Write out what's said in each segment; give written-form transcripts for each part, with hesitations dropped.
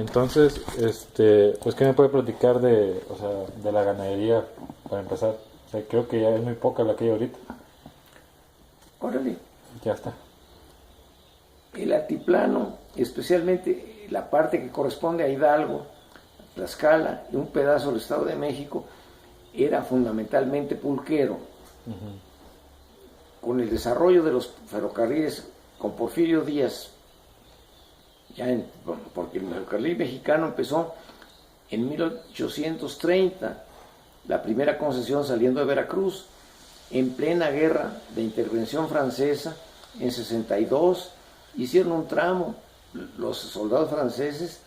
Entonces, pues, ¿qué me puede platicar de, o sea, de la ganadería para empezar? O sea, creo que ya es muy poca la que hay ahorita. Órale, Ya está. el altiplano, especialmente la parte que corresponde a Hidalgo, Tlaxcala y un pedazo del Estado de México, era fundamentalmente pulquero. Con el desarrollo de los ferrocarriles con Porfirio Díaz, porque el ferrocarril mexicano empezó en 1830, la primera concesión saliendo de Veracruz, en plena guerra de intervención francesa, en 62, hicieron un tramo, los soldados franceses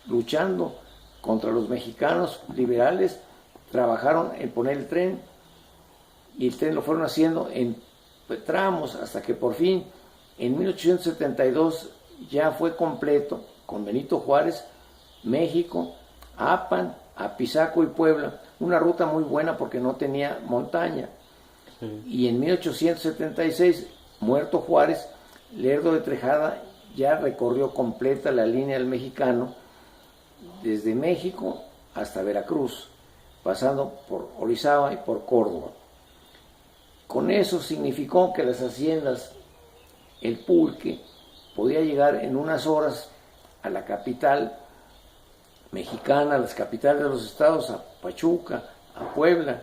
luchando contra los mexicanos liberales, trabajaron en poner el tren, y el tren lo fueron haciendo en tramos hasta que por fin, en 1872, ya fue completo, con Benito Juárez, México, Apan, Apizaco y Puebla, una ruta muy buena porque no tenía montaña. Sí. Y en 1876, muerto Juárez, Lerdo de Tejada ya recorrió completa la línea del mexicano, desde México hasta Veracruz, pasando por Orizaba y por Córdoba. Con eso significó que las haciendas, el pulque, podía llegar en unas horas a la capital mexicana, a las capitales de los estados, a Pachuca, a Puebla,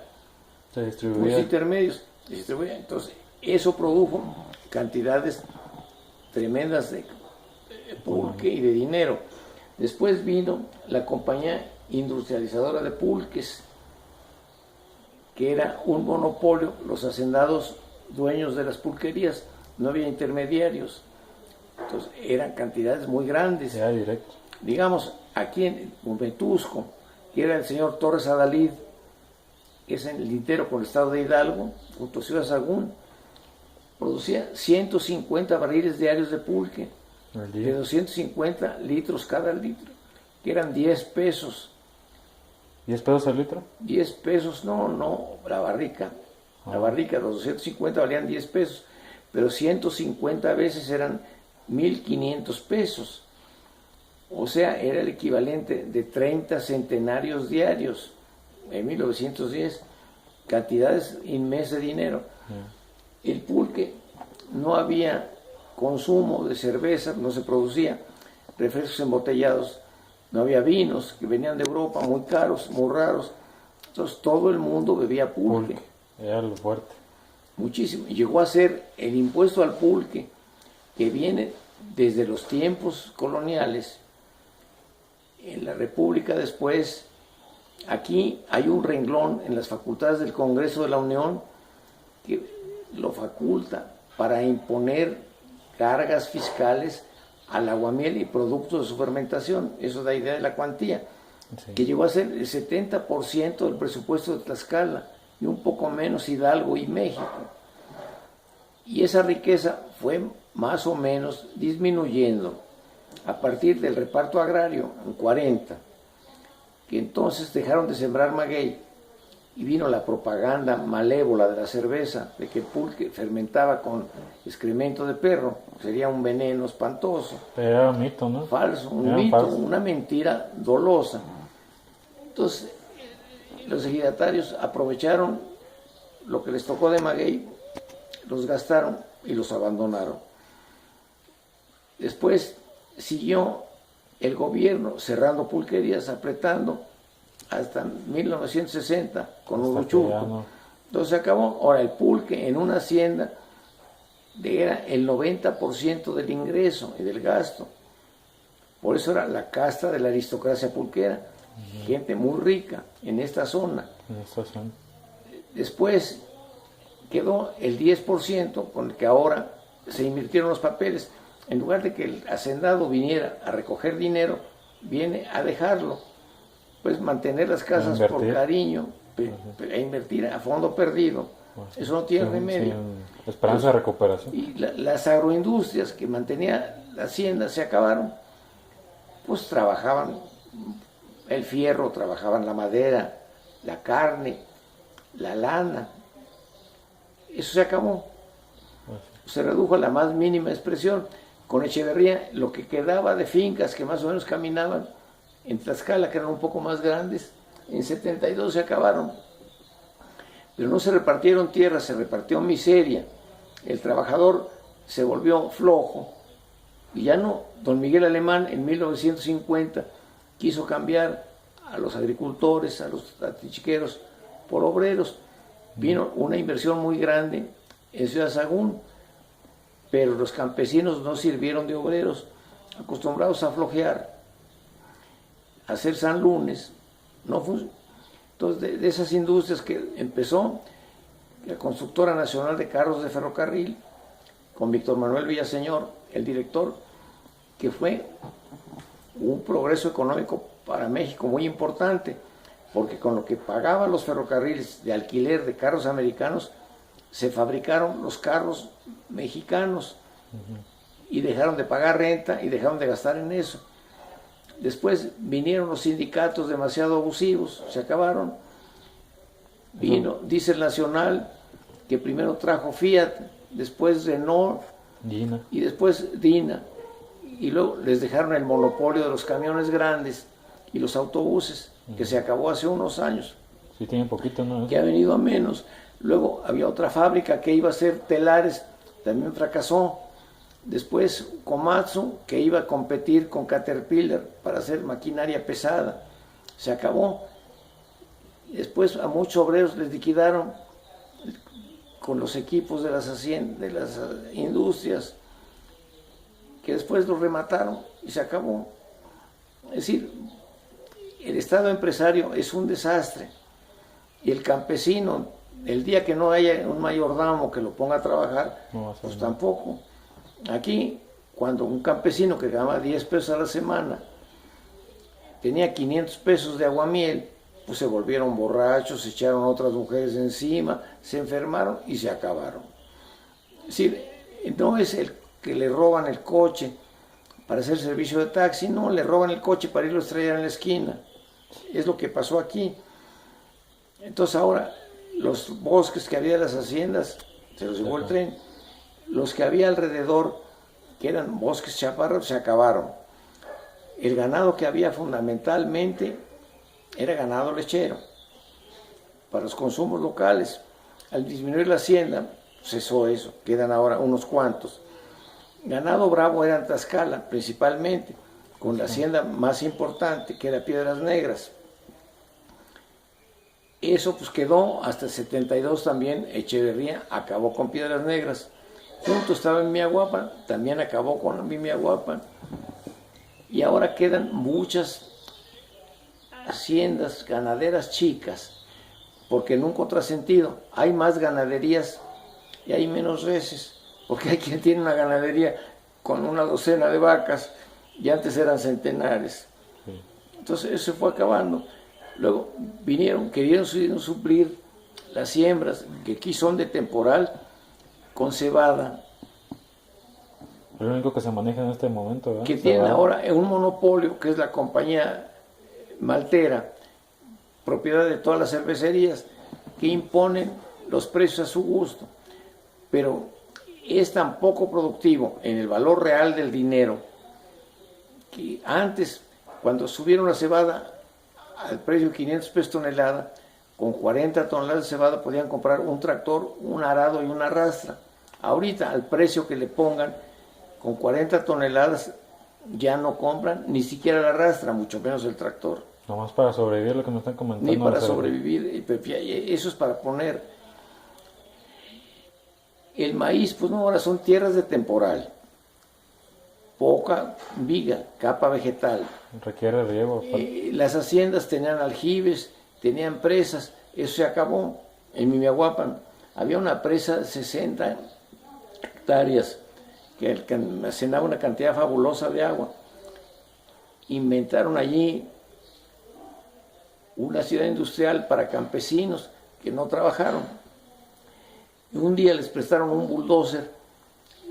se distribuía. Los intermedios, se distribuía. Entonces, eso produjo cantidades tremendas de pulque y de dinero. Después vino la compañía industrializadora de pulques, que era un monopolio, los hacendados dueños de las pulquerías, no había intermediarios. Entonces eran cantidades muy grandes. Ya, directo. Digamos, aquí en Humetusco, que era el señor Torres Adalid, que es en el lintero por el estado de Hidalgo, junto a Ciudad Sagún, producía 150 barriles diarios de pulque, de 250 litros cada litro, que eran 10 pesos. ¿10 pesos al litro? 10 pesos, no, la barrica. La barrica, los 250 valían 10 pesos, pero 150 veces eran 1,500 pesos. O sea, era el equivalente de 30 centenarios diarios en 1910, cantidades inmensas de dinero. El pulque, no había consumo de cerveza, no se producía, refrescos embotellados, no había vinos que venían de Europa muy caros, muy raros. Entonces todo el mundo bebía pulque. Era lo fuerte. Muchísimo. Y llegó a ser el impuesto al pulque, que viene desde los tiempos coloniales. En la República después, aquí hay un renglón en las facultades del Congreso de la Unión que lo faculta para imponer cargas fiscales al aguamiel y productos de su fermentación. Eso da idea de la cuantía, sí, que llegó a ser el 70% del presupuesto de Tlaxcala y un poco menos Hidalgo y México. Y esa riqueza fue más o menos disminuyendo a partir del reparto agrario en 40, que entonces dejaron de sembrar maguey y vino la propaganda malévola de la cerveza, de que el pulque fermentaba con excremento de perro, sería un veneno espantoso. Pero era un mito, ¿no? Falso, un mito, falso. Una mentira dolosa. Entonces, los ejidatarios aprovecharon lo que les tocó de maguey, los gastaron y los abandonaron. Después siguió el gobierno cerrando pulquerías, apretando, hasta 1960 con Uruchurco. Entonces se acabó. Ahora el pulque en una hacienda era el 90% del ingreso y del gasto. Por eso era la casta de la aristocracia pulquera, gente muy rica en esta zona. Después quedó el 10% con el que ahora se invirtieron los papeles. En lugar de que el hacendado viniera a recoger dinero, viene a dejarlo. Pues mantener las casas por cariño, a invertir a fondo perdido, eso no tiene remedio. Esperanza de recuperación. Y las agroindustrias que mantenía la hacienda se acabaron, pues trabajaban el fierro, trabajaban la madera, la carne, la lana. Eso se acabó. Se redujo a la más mínima expresión. Con Echeverría, lo que quedaba de fincas que más o menos caminaban, en Tlaxcala, que eran un poco más grandes. En 72 se acabaron. Pero no se repartieron tierras, se repartió miseria. El trabajador se volvió flojo. Y ya no. Don Miguel Alemán en 1950 quiso cambiar a los agricultores, a los atichiqueros, por obreros. Vino una inversión muy grande en Ciudad Sagún, pero los campesinos no sirvieron de obreros, acostumbrados a flojear, a hacer San Lunes. No entonces, de esas industrias que empezó la Constructora Nacional de Carros de Ferrocarril, con Víctor Manuel Villaseñor, el director, que fue un progreso económico para México muy importante, porque con lo que pagaban los ferrocarriles de alquiler de carros americanos, se fabricaron los carros mexicanos y dejaron de pagar renta y dejaron de gastar en eso. Después vinieron los sindicatos demasiado abusivos, se acabaron. Vino Diesel Nacional, que primero trajo Fiat, después Renault Dina. y después Dina. Y luego les dejaron el monopolio de los camiones grandes y los autobuses, que se acabó hace unos años. Sí, tiene poquito, ¿no? Que ha venido a menos. Luego había otra fábrica que iba a hacer telares, también fracasó. Después Komatsu, que iba a competir con Caterpillar para hacer maquinaria pesada, se acabó. Después a muchos obreros les liquidaron con los equipos de las industrias, que después los remataron y se acabó. Es decir, el Estado empresario es un desastre, y el campesino, el día que no haya un mayordomo que lo ponga a trabajar, No, pues tampoco. Aquí, cuando un campesino que ganaba 10 pesos a la semana tenía 500 pesos de aguamiel, pues se volvieron borrachos, se echaron a otras mujeres encima, se enfermaron y se acabaron. Es decir, no es el que le roban el coche para hacer servicio de taxi, no, le roban el coche para irlo a estrellar en la esquina. Es lo que pasó aquí. Entonces ahora los bosques que había de las haciendas se los llevó el tren. Los que había alrededor, que eran bosques chaparros, se acabaron. El ganado que había fundamentalmente era ganado lechero para los consumos locales. Al disminuir la hacienda, cesó eso, quedan ahora unos cuantos. Ganado bravo era en Tlaxcala, principalmente, con la hacienda más importante, que era Piedras Negras. Eso pues quedó hasta el 72 también. Echeverría acabó con Piedras Negras. Junto estaba en Miahuapan, también acabó con Miahuapan. Y ahora quedan muchas haciendas ganaderas chicas, porque en un contrasentido hay más ganaderías y hay menos reses, porque hay quien tiene una ganadería con una docena de vacas y antes eran centenares. Entonces eso se fue acabando. Luego querían suplir las siembras, que aquí son de temporal, con cebada. Es lo único que se maneja en este momento, ¿verdad? Que tienen ahora un monopolio, que es la compañía maltera, propiedad de todas las cervecerías, que imponen los precios a su gusto. Pero es tan poco productivo en el valor real del dinero, que antes, cuando subieron la cebada al precio de 500 pesos tonelada, con 40 toneladas de cebada podían comprar un tractor, un arado y una rastra. Ahorita, al precio que le pongan, con 40 toneladas ya no compran ni siquiera la rastra, mucho menos el tractor. Nomás para sobrevivir, lo que me están comentando. Ni para sobrevivir, eso es para poner. El maíz, pues no, ahora son tierras de temporal. Poca viga, capa vegetal. Requiere riego. Las haciendas tenían aljibes, tenían presas, eso se acabó. En Miahuapan había una presa de 60 hectáreas que almacenaba una cantidad fabulosa de agua. Inventaron allí una ciudad industrial para campesinos que no trabajaron. Y un día les prestaron un bulldozer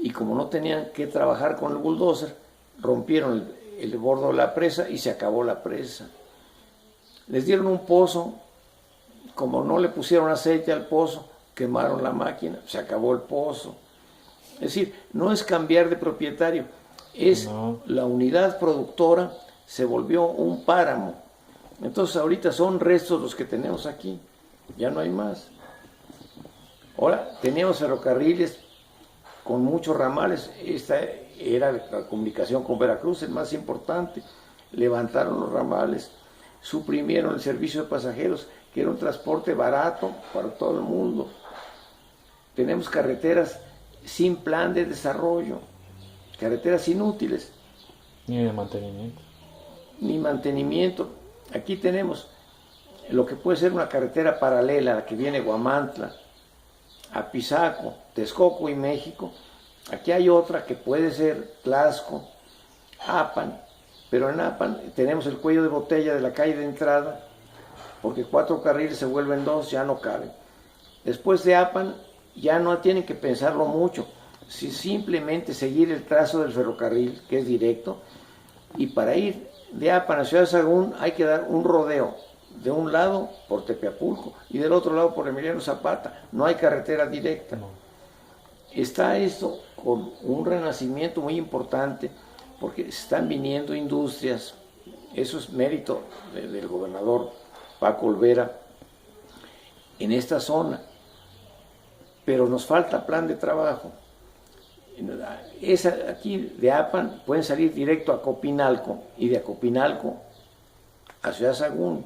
y como no tenían que trabajar con el bulldozer, rompieron el bordo de la presa y se acabó la presa. Les dieron un pozo, como no le pusieron aceite al pozo, quemaron la máquina, se acabó el pozo. Es decir, no es cambiar de propietario, es la unidad productora se volvió un páramo. Entonces ahorita son restos los que tenemos aquí, ya no hay más. Ahora teníamos ferrocarriles con muchos ramales, esta era la comunicación con Veracruz, el más importante. Levantaron los ramales, suprimieron el servicio de pasajeros, que era un transporte barato para todo el mundo. Tenemos carreteras sin plan de desarrollo, carreteras inútiles. Ni de mantenimiento. Ni mantenimiento. Aquí tenemos lo que puede ser una carretera paralela, la que viene de Huamantla, Apizaco, Texcoco y México. Aquí hay otra que puede ser Tlaxco, Apan, pero en Apan tenemos el cuello de botella de la calle de entrada, porque 4 carriles se vuelven 2, ya no caben. Después de Apan ya no tienen que pensarlo mucho, si simplemente seguir el trazo del ferrocarril, que es directo, y para ir de Apan a Ciudad Sagún hay que dar un rodeo, de un lado por Tepeapulco y del otro lado por Emiliano Zapata, no hay carretera directa. No. Está esto con un renacimiento muy importante, porque están viniendo industrias, eso es mérito del gobernador Paco Olvera en esta zona, pero nos falta plan de trabajo. Aquí de Apan pueden salir directo a Copinalco y de Copinalco a Ciudad Sagún,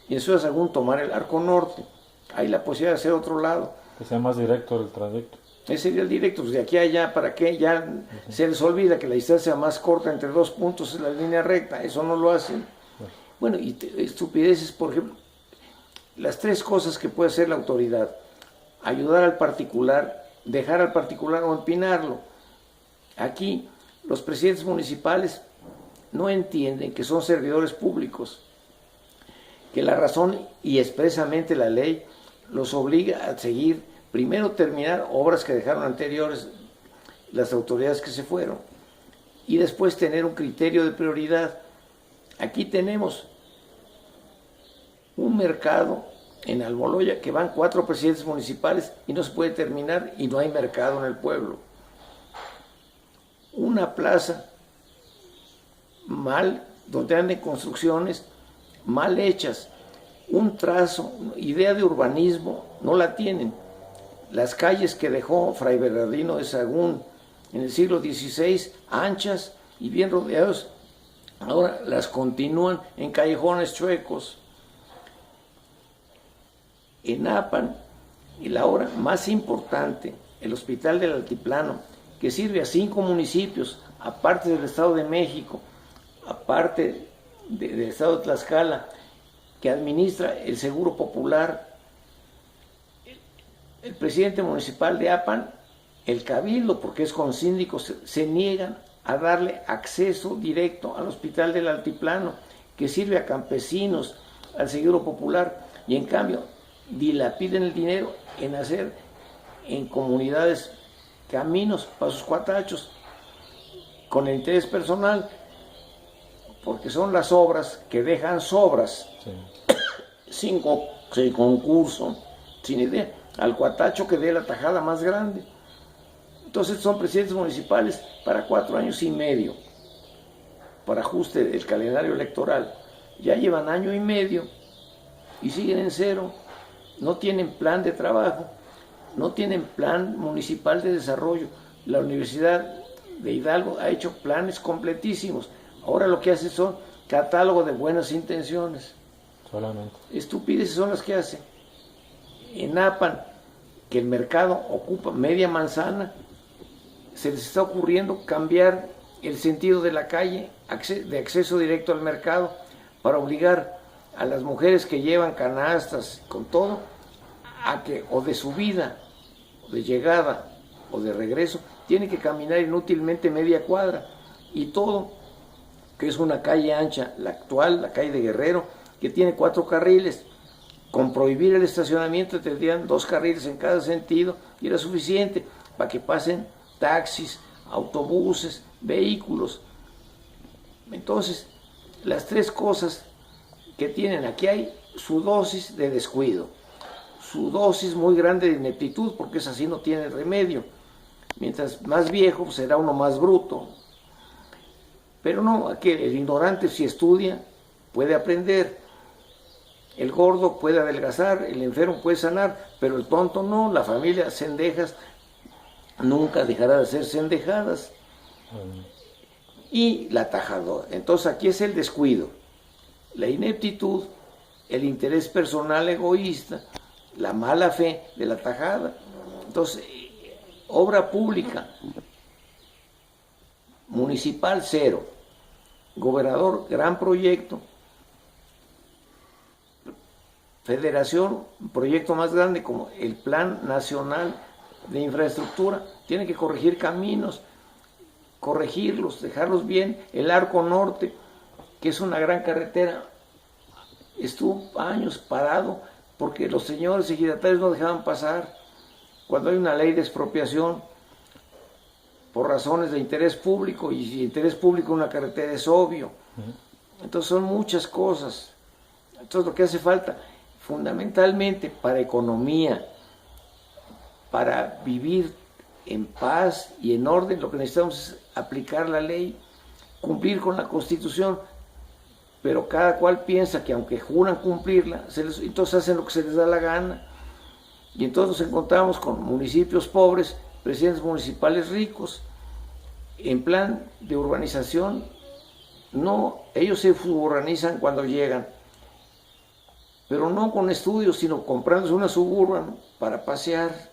y en Ciudad Sagún tomar el Arco Norte. Hay la posibilidad de hacer otro lado. Que sea más directo el trayecto. Ese sería el directo, pues de aquí a allá, ¿para qué? Ya se les olvida que la distancia más corta entre 2 puntos es la línea recta, eso no lo hacen. Bueno, y estupideces, por ejemplo, las 3 cosas que puede hacer la autoridad: ayudar al particular, dejar al particular o empinarlo. Aquí los presidentes municipales no entienden que son servidores públicos, que la razón y expresamente la ley los obliga a seguir, primero terminar obras que dejaron anteriores las autoridades que se fueron, y después tener un criterio de prioridad. Aquí tenemos un mercado en Almoloya que van 4 presidentes municipales y no se puede terminar y no hay mercado en el pueblo. Una plaza mal, donde anden construcciones mal hechas, un trazo, idea de urbanismo, no la tienen. Las calles que dejó Fray Bernardino de Sagún en el siglo XVI, anchas y bien rodeados, ahora las continúan en callejones chuecos. En Apan, y la obra más importante, el Hospital del Altiplano, que sirve a 5 municipios, aparte del Estado de México, aparte del Estado de Tlaxcala, que administra el Seguro Popular. El presidente municipal de Apan, el cabildo, porque es con síndicos, se niegan a darle acceso directo al Hospital del Altiplano, que sirve a campesinos, al Seguro Popular, y en cambio dilapiden el dinero en hacer en comunidades caminos para sus cuatachos, con el interés personal, porque son las obras que dejan sobras, sí. sin concurso, sin idea, al cuatacho que dé la tajada más grande. Entonces son presidentes municipales para 4 años y medio, para ajuste del calendario electoral. Ya llevan 1 año y medio y siguen en cero, no tienen plan de trabajo, no tienen plan municipal de desarrollo. La Universidad de Hidalgo ha hecho planes completísimos, ahora lo que hace son catálogo de buenas intenciones. Solamente. Estupideces son las que hace. En Apan, que el mercado ocupa media manzana, se les está ocurriendo cambiar el sentido de la calle de acceso directo al mercado para obligar a las mujeres que llevan canastas con todo a que o de subida, o de llegada o de regreso, tienen que caminar inútilmente media cuadra, y todo, que es una calle ancha, la actual, la calle de Guerrero, que tiene 4 carriles, con prohibir el estacionamiento tendrían 2 carriles en cada sentido y era suficiente para que pasen taxis, autobuses, vehículos. Entonces, las 3 cosas que tienen aquí: hay su dosis de descuido, su dosis muy grande de ineptitud, porque es así, no tiene remedio. Mientras más viejo, será uno más bruto. Pero no, aquí el ignorante si estudia puede aprender, el gordo puede adelgazar, el enfermo puede sanar, pero el tonto no, la familia cendejas nunca dejará de ser cendejadas. Y la tajadora. Entonces aquí es el descuido, la ineptitud, el interés personal egoísta, la mala fe de la tajada. Entonces, obra pública, municipal cero, gobernador gran proyecto, federación proyecto más grande como el Plan Nacional de Infraestructura, tiene que corregir caminos, corregirlos, dejarlos bien. El Arco Norte, que es una gran carretera, estuvo años parado porque los señores ejidatarios no dejaban pasar. Cuando hay una ley de expropiación por razones de interés público, y si interés público una carretera es obvio. Entonces son muchas cosas. Entonces lo que hace falta fundamentalmente para economía, para vivir en paz y en orden, lo que necesitamos es aplicar la ley, cumplir con la Constitución, pero cada cual piensa que aunque juran cumplirla, entonces hacen lo que se les da la gana. Y entonces nos encontramos con municipios pobres, presidentes municipales ricos, en plan de urbanización. No, ellos se urbanizan cuando llegan, pero no con estudios, sino comprándose una suburban para pasear.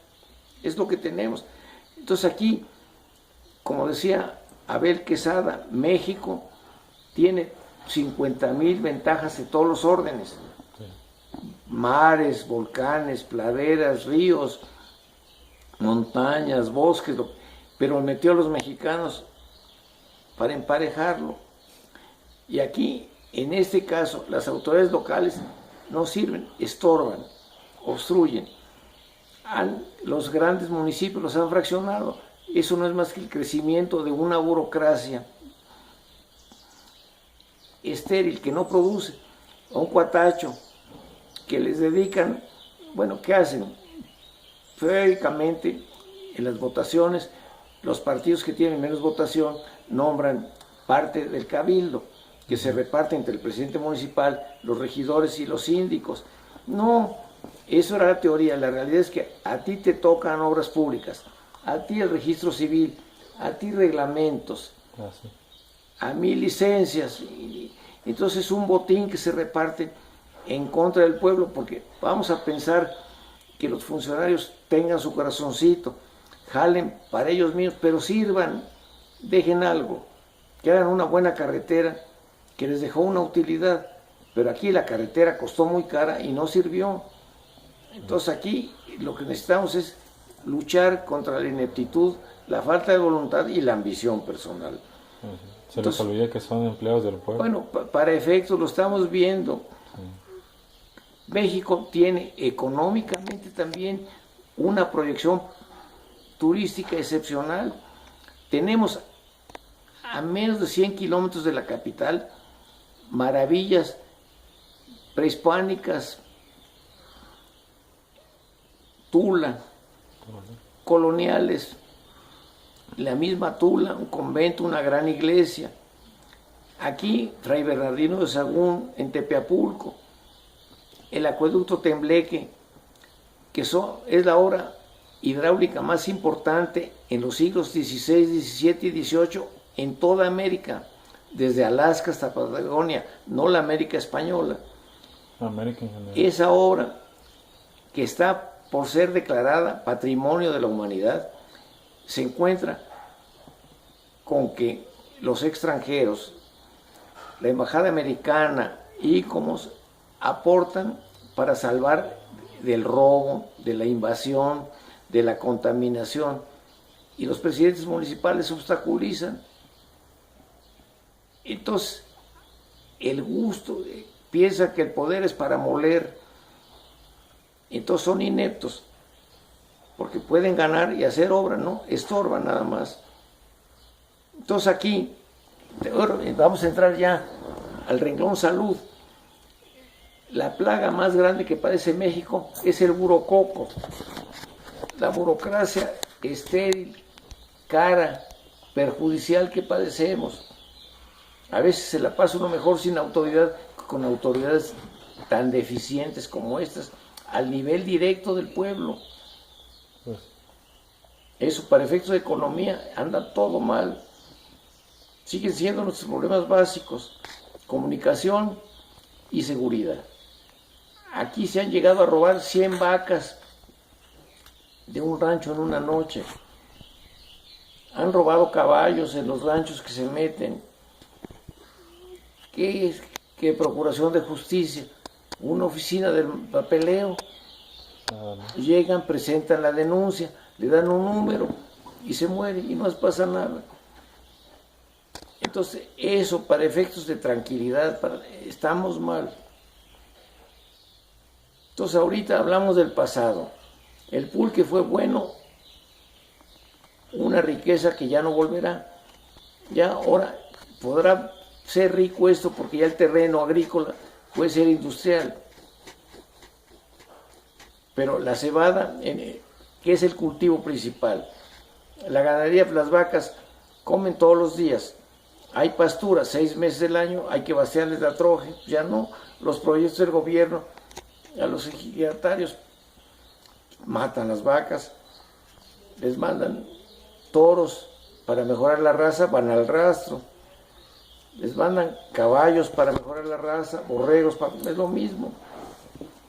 Es lo que tenemos. Entonces aquí, como decía Abel Quesada, México tiene 50,000 ventajas de todos los órdenes. Mares, volcanes, praderas, ríos, montañas, bosques, pero metió a los mexicanos para emparejarlo. Y aquí, en este caso, las autoridades locales no sirven, estorban, obstruyen. Los grandes municipios los han fraccionado. Eso no es más que el crecimiento de una burocracia estéril que no produce, a un cuatacho que les dedican, bueno, ¿qué hacen? Periódicamente en las votaciones, los partidos que tienen menos votación nombran parte del cabildo, que se reparte entre el presidente municipal, los regidores y los síndicos. No, eso era la teoría. La realidad es que a ti te tocan obras públicas, a ti el registro civil, a ti reglamentos, a mí licencias. Entonces es un botín que se reparte en contra del pueblo, porque vamos a pensar que los funcionarios tengan su corazoncito, jalen para ellos mismos, pero sirvan, dejen algo, que hagan una buena carretera que les dejó una utilidad. Pero aquí la carretera costó muy cara y no sirvió. Entonces aquí lo que necesitamos es luchar contra la ineptitud, la falta de voluntad y la ambición personal. Se les olvida que son empleados del pueblo. Bueno, para efectos lo estamos viendo. México tiene económicamente también una proyección turística excepcional. Tenemos a menos de 100 kilómetros de la capital maravillas prehispánicas, Tula, coloniales, la misma Tula, un convento, una gran iglesia. Aquí, Fray Bernardino de Sahagún, en Tepeapulco, el acueducto Tembleque, que es la obra hidráulica más importante en los siglos XVI, XVII y XVIII en toda América, desde Alaska hasta Patagonia, no la América española. Esa obra, que está por ser declarada Patrimonio de la Humanidad, se encuentra con que los extranjeros, la Embajada Americana, ICOMOS, aportan para salvar del robo, de la invasión, de la contaminación, y los presidentes municipales obstaculizan. Entonces, el gusto piensa que el poder es para moler, entonces son ineptos, porque pueden ganar y hacer obra, ¿no? Estorban nada más. Entonces aquí, vamos a entrar ya al renglón salud. La plaga más grande que padece México es el burococo. La burocracia estéril, cara, perjudicial que padecemos. A veces se la pasa uno mejor sin autoridad, con autoridades tan deficientes como estas, al nivel directo del pueblo. Pues, Eso, para efectos de economía, anda todo mal. Siguen siendo nuestros problemas básicos: comunicación y seguridad. Aquí se han llegado a robar 100 vacas de un rancho en una noche. Han robado caballos en los ranchos que se meten. ¿Qué procuración de justicia? Una oficina del papeleo. nada más. Llegan, presentan la denuncia, le dan un número y se muere y no les pasa nada. Entonces, eso para efectos de tranquilidad, estamos mal. Entonces, ahorita hablamos del pasado. El pulque fue bueno, una riqueza que ya no volverá. Ya ahora podrá ser rico esto porque ya el terreno agrícola puede ser industrial. Pero la cebada, que es el cultivo principal, la ganadería, las vacas comen todos los días. Hay pasturas 6 meses del año, hay que vaciarles la troje. Ya no, los proyectos del gobierno, a los ejidatarios matan las vacas, les mandan toros para mejorar la raza, van al rastro, les mandan caballos para mejorar la raza, borregos, es lo mismo,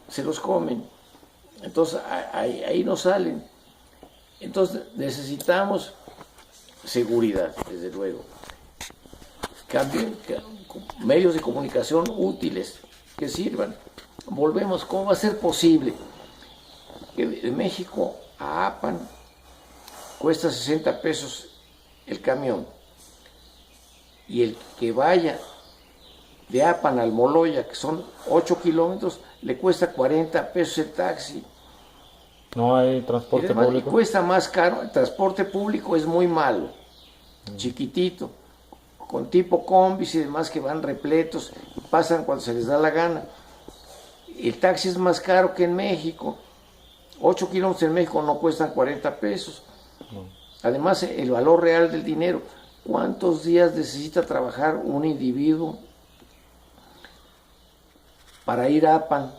se los comen. Entonces ahí no salen. Entonces necesitamos seguridad, desde luego. Medios de comunicación útiles que sirvan. Volvemos, ¿cómo va a ser posible que de México a Apan cuesta 60 pesos el camión y el que vaya de Apan al Moloya, que son 8 kilómetros, le cuesta 40 pesos el taxi? No hay transporte Y además, público. cuesta más caro. El transporte público es muy malo, chiquitito, con tipo combis y demás que van repletos, pasan cuando se les da la gana. El taxi es más caro que en México. 8 kilómetros en México no cuestan 40 pesos. No. Además, el valor real del dinero. ¿Cuántos días necesita trabajar un individuo para ir a Apan?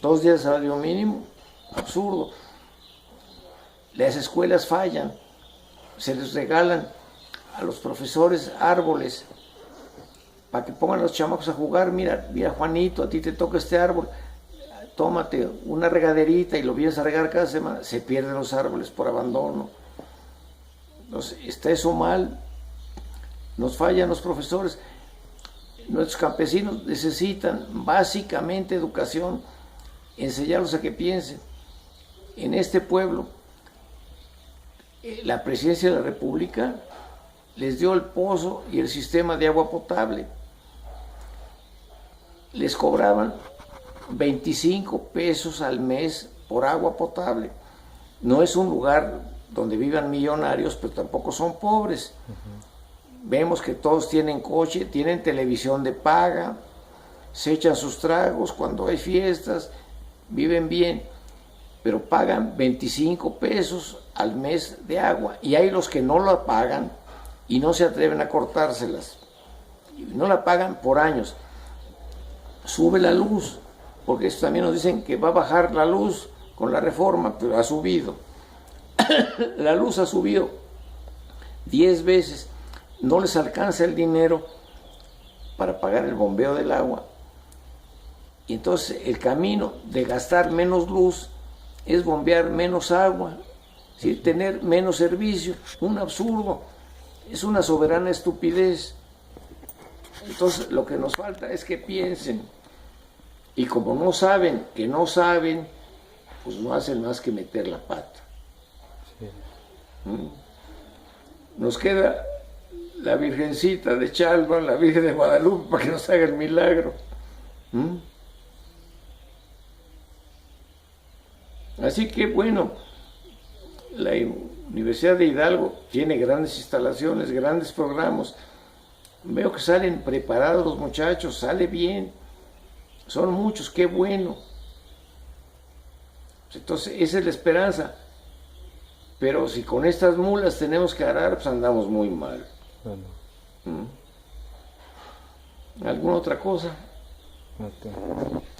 2 días de salario mínimo. Absurdo. Las escuelas fallan. Se les regalan a los profesores árboles para que pongan a los chamacos a jugar. Mira, Juanito, a ti te toca este árbol, tómate una regaderita y lo vienes a regar cada semana. Se pierden los árboles por abandono. Entonces, está eso mal. Nos fallan los profesores. Nuestros campesinos necesitan básicamente educación, enseñarlos a que piensen. En este pueblo, la presidencia de la República les dio el pozo y el sistema de agua potable. Les cobraban 25 pesos al mes por agua potable. No es un lugar donde vivan millonarios, pero tampoco son pobres. Vemos que todos tienen coche, tienen televisión de paga, se echan sus tragos cuando hay fiestas, viven bien, pero pagan 25 pesos al mes de agua. Y hay los que no la pagan y no se atreven a cortárselas. No la pagan por años. Sube la luz, porque esto también nos dicen que va a bajar la luz con la reforma, pero ha subido. La luz ha subido 10 veces. No les alcanza el dinero para pagar el bombeo del agua. Y entonces el camino de gastar menos luz es bombear menos agua, ¿sí? Tener menos servicio. Un absurdo. Es una soberana estupidez. Entonces lo que nos falta es que piensen. Y como no saben que no saben, pues no hacen más que meter la pata. Sí. Nos queda la Virgencita de Chalma, la Virgen de Guadalupe, para que nos haga el milagro. Así que bueno, la Universidad de Hidalgo tiene grandes instalaciones, grandes programas. Veo que salen preparados los muchachos, sale bien. Son muchos, qué bueno. Entonces, esa es la esperanza. Pero si con estas mulas tenemos que arar, pues andamos muy mal. Bueno. ¿Alguna otra cosa? Ok.